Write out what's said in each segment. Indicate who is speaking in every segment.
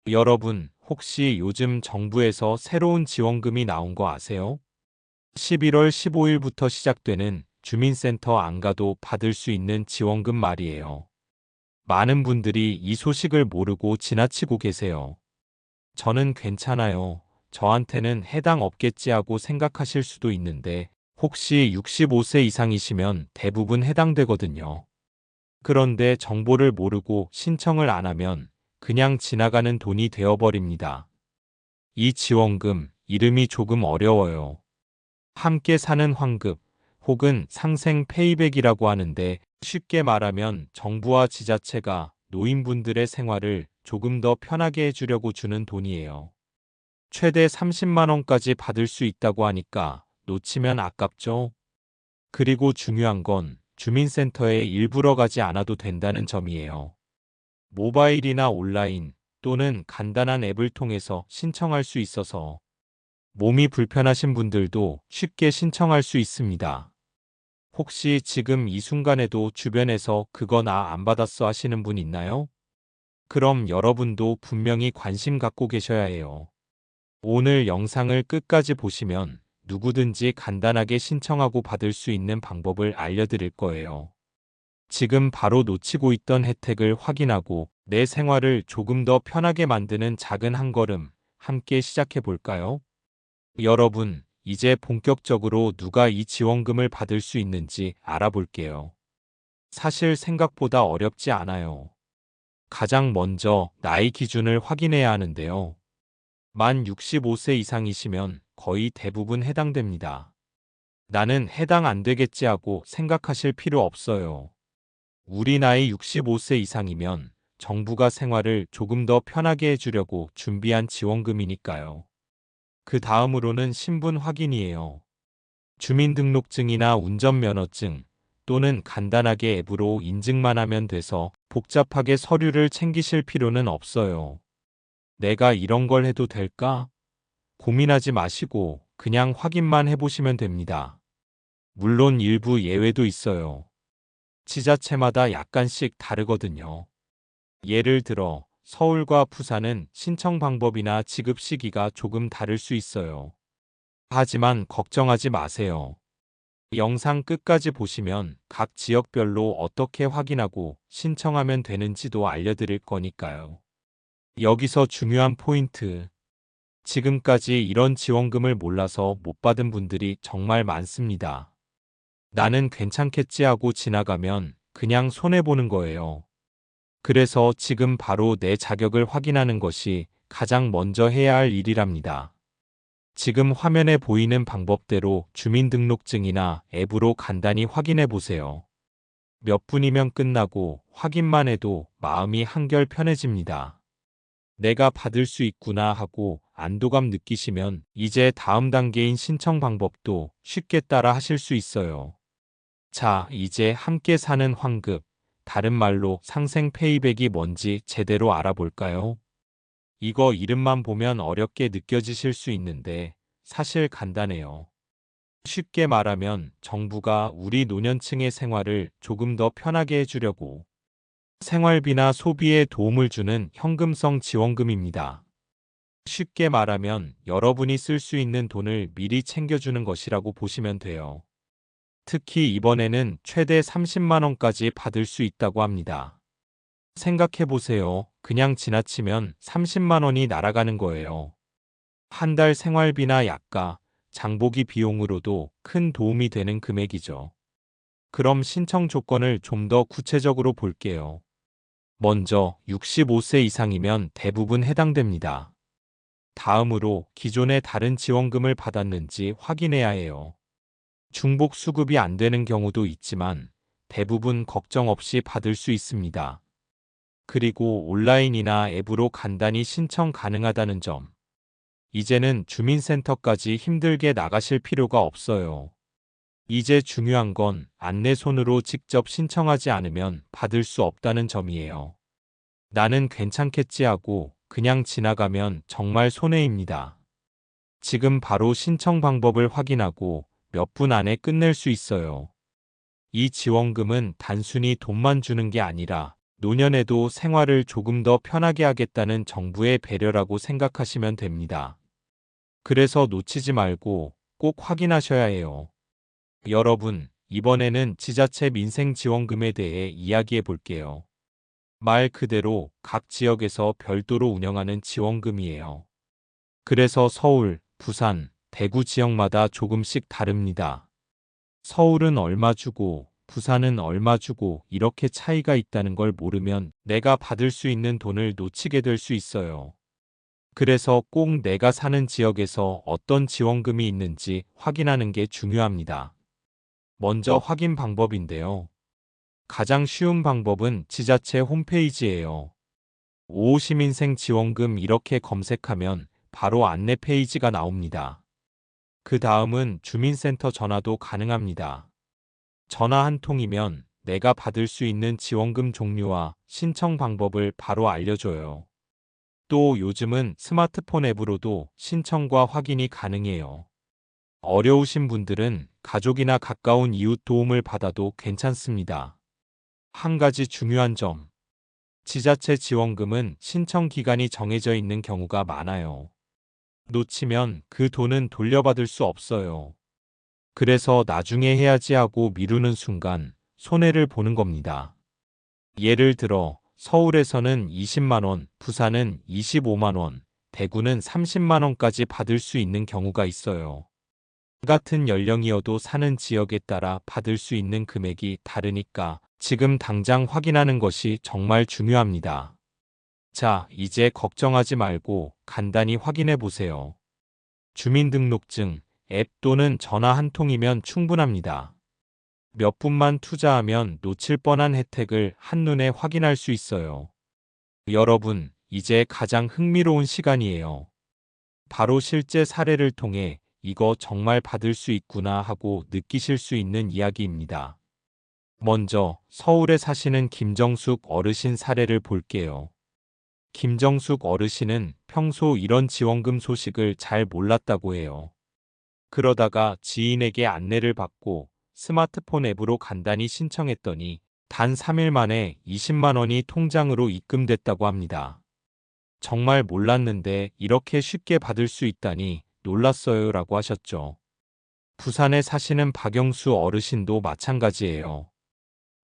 Speaker 1: 여러분, 혹시 요즘 정부에서 새로운 지원금이 나온 거 아세요? 11월 15일부터 시작되는 주민센터 안 가도 받을 수 있는 지원금 말이에요. 많은 분들이 이 소식을 모르고 지나치고 계세요. 저는 괜찮아요. 저한테는 해당 없겠지 하고 생각하실 수도 있는데, 혹시 65세 이상이시면 대부분 해당되거든요. 그런데 정보를 모르고 신청을 안 하면 그냥 지나가는 돈이 되어버립니다. 이 지원금, 이름이 조금 어려워요. 함께 사는 환급 혹은 상생 페이백이라고 하는데, 쉽게 말하면 정부와 지자체가 노인분들의 생활을 조금 더 편하게 해주려고 주는 돈이에요. 최대 30만 원까지 받을 수 있다고 하니까 놓치면 아깝죠? 그리고 중요한 건 주민센터에 일부러 가지 않아도 된다는 점이에요. 모바일이나 온라인 또는 간단한 앱을 통해서 신청할 수 있어서 몸이 불편하신 분들도 쉽게 신청할 수 있습니다. 혹시 지금 이 순간에도 주변에서 그거 나 안 받았어 하시는 분 있나요? 그럼 여러분도 분명히 관심 갖고 계셔야 해요. 오늘 영상을 끝까지 보시면 누구든지 간단하게 신청하고 받을 수 있는 방법을 알려드릴 거예요. 지금 바로 놓치고 있던 혜택을 확인하고 내 생활을 조금 더 편하게 만드는 작은 한 걸음 함께 시작해 볼까요? 여러분, 이제 본격적으로 누가 이 지원금을 받을 수 있는지 알아볼게요. 사실 생각보다 어렵지 않아요. 가장 먼저 나이 기준을 확인해야 하는데요. 만 65세 이상이시면 거의 대부분 해당됩니다. 나는 해당 안 되겠지 하고 생각하실 필요 없어요. 우리 나이 65세 이상이면 정부가 생활을 조금 더 편하게 해주려고 준비한 지원금이니까요. 그 다음으로는 신분 확인이에요. 주민등록증이나 운전면허증 또는 간단하게 앱으로 인증만 하면 돼서 복잡하게 서류를 챙기실 필요는 없어요. 내가 이런 걸 해도 될까? 고민하지 마시고 그냥 확인만 해보시면 됩니다. 물론 일부 예외도 있어요. 지자체마다 약간씩 다르거든요. 예를 들어 서울과 부산은 신청 방법이나 지급 시기가 조금 다를 수 있어요. 하지만 걱정하지 마세요. 영상 끝까지 보시면 각 지역별로 어떻게 확인하고 신청하면 되는지도 알려드릴 거니까요. 여기서 중요한 포인트. 지금까지 이런 지원금을 몰라서 못 받은 분들이 정말 많습니다. 나는 괜찮겠지 하고 지나가면 그냥 손해보는 거예요. 그래서 지금 바로 내 자격을 확인하는 것이 가장 먼저 해야 할 일이랍니다. 지금 화면에 보이는 방법대로 주민등록증이나 앱으로 간단히 확인해 보세요. 몇 분이면 끝나고 확인만 해도 마음이 한결 편해집니다. 내가 받을 수 있구나 하고 안도감 느끼시면 이제 다음 단계인 신청 방법도 쉽게 따라 하실 수 있어요. 자, 이제 함께 사는 환급, 다른 말로 상생 페이백이 뭔지 제대로 알아볼까요? 이거 이름만 보면 어렵게 느껴지실 수 있는데 사실 간단해요. 쉽게 말하면 정부가 우리 노년층의 생활을 조금 더 편하게 해주려고 생활비나 소비에 도움을 주는 현금성 지원금입니다. 쉽게 말하면 여러분이 쓸 수 있는 돈을 미리 챙겨주는 것이라고 보시면 돼요. 특히 이번에는 최대 30만 원까지 받을 수 있다고 합니다. 생각해보세요. 그냥 지나치면 30만 원이 날아가는 거예요. 한 달 생활비나 약가, 장보기 비용으로도 큰 도움이 되는 금액이죠. 그럼 신청 조건을 좀 더 구체적으로 볼게요. 먼저 65세 이상이면 대부분 해당됩니다. 다음으로 기존에 다른 지원금을 받았는지 확인해야 해요. 중복 수급이 안 되는 경우도 있지만 대부분 걱정 없이 받을 수 있습니다. 그리고 온라인이나 앱으로 간단히 신청 가능하다는 점. 이제는 주민센터까지 힘들게 나가실 필요가 없어요. 이제 중요한 건 안내손으로 직접 신청하지 않으면 받을 수 없다는 점이에요. 나는 괜찮겠지 하고 그냥 지나가면 정말 손해입니다. 지금 바로 신청 방법을 확인하고 몇 분 안에 끝낼 수 있어요. 이 지원금은 단순히 돈만 주는 게 아니라 노년에도 생활을 조금 더 편하게 하겠다는 정부의 배려라고 생각하시면 됩니다. 그래서 놓치지 말고 꼭 확인하셔야 해요. 여러분, 이번에는 지자체 민생지원금에 대해 이야기해 볼게요. 말 그대로 각 지역에서 별도로 운영하는 지원금이에요. 그래서 서울, 부산, 대구 지역마다 조금씩 다릅니다. 서울은 얼마 주고 부산은 얼마 주고 이렇게 차이가 있다는 걸 모르면 내가 받을 수 있는 돈을 놓치게 될 수 있어요. 그래서 꼭 내가 사는 지역에서 어떤 지원금이 있는지 확인하는 게 중요합니다. 먼저 확인 방법인데요. 가장 쉬운 방법은 지자체 홈페이지예요. 5호 시민생 지원금 이렇게 검색하면 바로 안내 페이지가 나옵니다. 그 다음은 주민센터 전화도 가능합니다. 전화 한 통이면 내가 받을 수 있는 지원금 종류와 신청 방법을 바로 알려줘요. 또 요즘은 스마트폰 앱으로도 신청과 확인이 가능해요. 어려우신 분들은 가족이나 가까운 이웃 도움을 받아도 괜찮습니다. 한 가지 중요한 점. 지자체 지원금은 신청 기간이 정해져 있는 경우가 많아요. 놓치면 그 돈은 돌려받을 수 없어요. 그래서 나중에 해야지 하고 미루는 순간 손해를 보는 겁니다. 예를 들어 서울에서는 20만 원, 부산은 25만 원, 대구는 30만 원까지 받을 수 있는 경우가 있어요. 같은 연령이어도 사는 지역에 따라 받을 수 있는 금액이 다르니까 지금 당장 확인하는 것이 정말 중요합니다. 자, 이제 걱정하지 말고 간단히 확인해 보세요. 주민등록증, 앱 또는 전화 한 통이면 충분합니다. 몇 분만 투자하면 놓칠 뻔한 혜택을 한눈에 확인할 수 있어요. 여러분, 이제 가장 흥미로운 시간이에요. 바로 실제 사례를 통해 이거 정말 받을 수 있구나 하고 느끼실 수 있는 이야기입니다. 먼저 서울에 사시는 김정숙 어르신 사례를 볼게요. 김정숙 어르신은 평소 이런 지원금 소식을 잘 몰랐다고 해요. 그러다가 지인에게 안내를 받고 스마트폰 앱으로 간단히 신청했더니 단 3일 만에 20만 원이 통장으로 입금됐다고 합니다. 정말 몰랐는데 이렇게 쉽게 받을 수 있다니 놀랐어요 라고 하셨죠. 부산에 사시는 박영수 어르신도 마찬가지예요.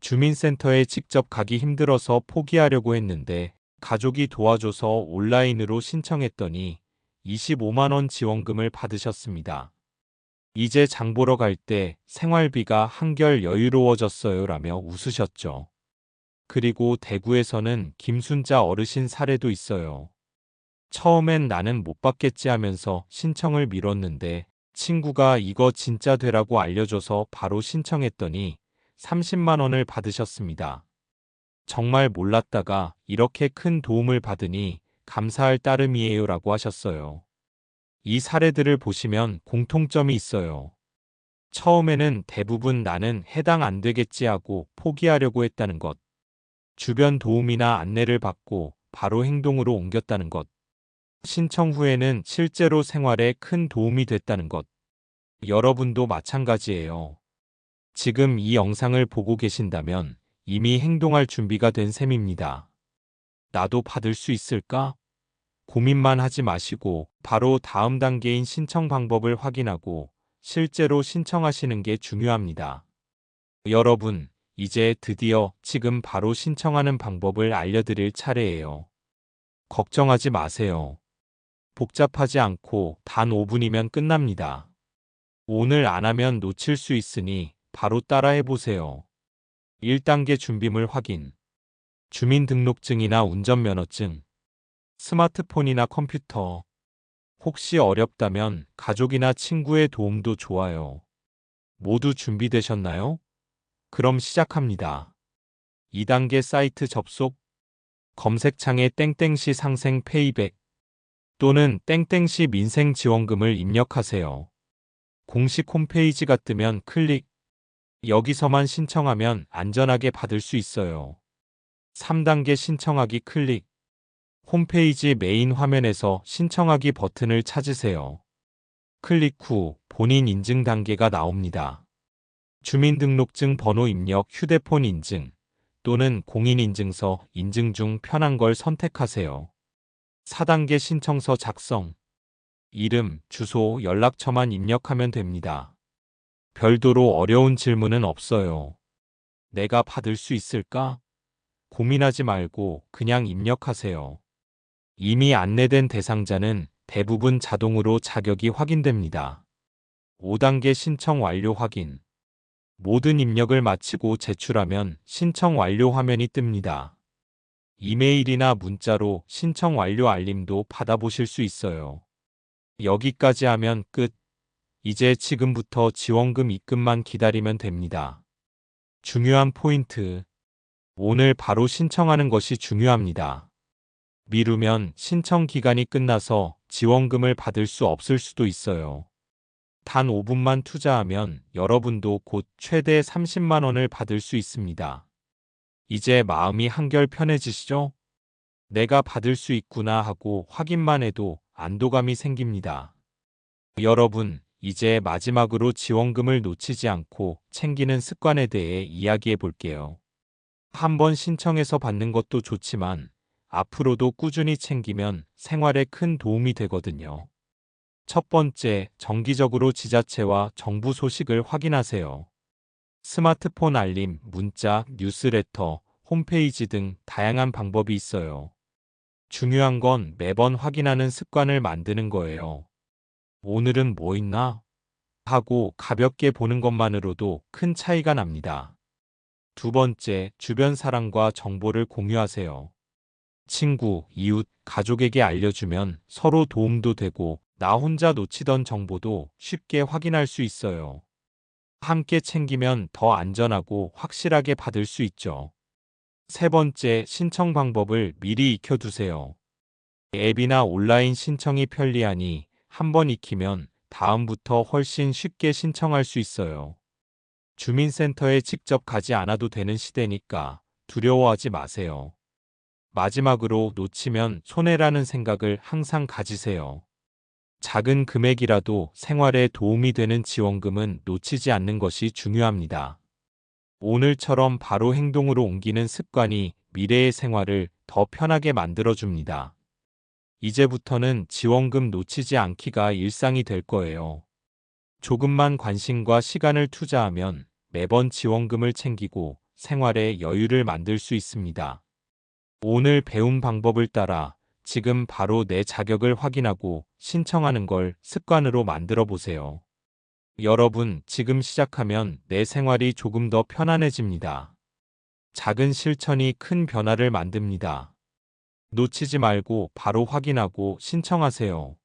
Speaker 1: 주민센터에 직접 가기 힘들어서 포기하려고 했는데 가족이 도와줘서 온라인으로 신청했더니 25만 원 지원금을 받으셨습니다. 이제 장 보러 갈 때 생활비가 한결 여유로워졌어요 라며 웃으셨죠. 그리고 대구에서는 김순자 어르신 사례도 있어요. 처음엔 나는 못 받겠지 하면서 신청을 미뤘는데 친구가 이거 진짜 되라고 알려줘서 바로 신청했더니 30만 원을 받으셨습니다. 정말 몰랐다가 이렇게 큰 도움을 받으니 감사할 따름이에요 라고 하셨어요. 이 사례들을 보시면 공통점이 있어요. 처음에는 대부분 나는 해당 안 되겠지 하고 포기하려고 했다는 것. 주변 도움이나 안내를 받고 바로 행동으로 옮겼다는 것. 신청 후에는 실제로 생활에 큰 도움이 됐다는 것. 여러분도 마찬가지예요. 지금 이 영상을 보고 계신다면 이미 행동할 준비가 된 셈입니다. 나도 받을 수 있을까? 고민만 하지 마시고 바로 다음 단계인 신청 방법을 확인하고 실제로 신청하시는 게 중요합니다. 여러분, 이제 드디어 지금 바로 신청하는 방법을 알려드릴 차례예요. 걱정하지 마세요. 복잡하지 않고 단 5분이면 끝납니다. 오늘 안 하면 놓칠 수 있으니 바로 따라해 보세요. 1단계 준비물 확인. 주민등록증이나 운전면허증, 스마트폰이나 컴퓨터. 혹시 어렵다면 가족이나 친구의 도움도 좋아요. 모두 준비되셨나요? 그럼 시작합니다. 2단계 사이트 접속. 검색창에 땡땡시 상생 페이백 또는 땡땡시 민생지원금을 입력하세요. 공식 홈페이지가 뜨면 클릭. 여기서만 신청하면 안전하게 받을 수 있어요. 3단계 신청하기 클릭. 홈페이지 메인 화면에서 신청하기 버튼을 찾으세요. 클릭 후 본인 인증 단계가 나옵니다. 주민등록증 번호 입력, 휴대폰 인증, 또는 공인인증서 인증 중 편한 걸 선택하세요. 4단계 신청서 작성. 이름, 주소, 연락처만 입력하면 됩니다. 별도로 어려운 질문은 없어요. 내가 받을 수 있을까? 고민하지 말고 그냥 입력하세요. 이미 안내된 대상자는 대부분 자동으로 자격이 확인됩니다. 5단계 신청 완료 확인. 모든 입력을 마치고 제출하면 신청 완료 화면이 뜹니다. 이메일이나 문자로 신청 완료 알림도 받아보실 수 있어요. 여기까지 하면 끝. 이제 지금부터 지원금 입금만 기다리면 됩니다. 중요한 포인트. 오늘 바로 신청하는 것이 중요합니다. 미루면 신청 기간이 끝나서 지원금을 받을 수 없을 수도 있어요. 단 5분만 투자하면 여러분도 곧 최대 30만 원을 받을 수 있습니다. 이제 마음이 한결 편해지시죠? 내가 받을 수 있구나 하고 확인만 해도 안도감이 생깁니다. 여러분, 이제 마지막으로 지원금을 놓치지 않고 챙기는 습관에 대해 이야기해 볼게요. 한번 신청해서 받는 것도 좋지만 앞으로도 꾸준히 챙기면 생활에 큰 도움이 되거든요. 첫 번째, 정기적으로 지자체와 정부 소식을 확인하세요. 스마트폰 알림, 문자, 뉴스레터, 홈페이지 등 다양한 방법이 있어요. 중요한 건 매번 확인하는 습관을 만드는 거예요. 오늘은 뭐 있나? 하고 가볍게 보는 것만으로도 큰 차이가 납니다. 두 번째, 주변 사람과 정보를 공유하세요. 친구, 이웃, 가족에게 알려주면 서로 도움도 되고 나 혼자 놓치던 정보도 쉽게 확인할 수 있어요. 함께 챙기면 더 안전하고 확실하게 받을 수 있죠. 세 번째, 신청 방법을 미리 익혀두세요. 앱이나 온라인 신청이 편리하니 한번 익히면 다음부터 훨씬 쉽게 신청할 수 있어요. 주민센터에 직접 가지 않아도 되는 시대니까 두려워하지 마세요. 마지막으로 놓치면 손해라는 생각을 항상 가지세요. 작은 금액이라도 생활에 도움이 되는 지원금은 놓치지 않는 것이 중요합니다. 오늘처럼 바로 행동으로 옮기는 습관이 미래의 생활을 더 편하게 만들어줍니다. 이제부터는 지원금 놓치지 않기가 일상이 될 거예요. 조금만 관심과 시간을 투자하면 매번 지원금을 챙기고 생활에 여유를 만들 수 있습니다. 오늘 배운 방법을 따라 지금 바로 내 자격을 확인하고 신청하는 걸 습관으로 만들어 보세요. 여러분, 지금 시작하면 내 생활이 조금 더 편안해집니다. 작은 실천이 큰 변화를 만듭니다. 놓치지 말고 바로 확인하고 신청하세요.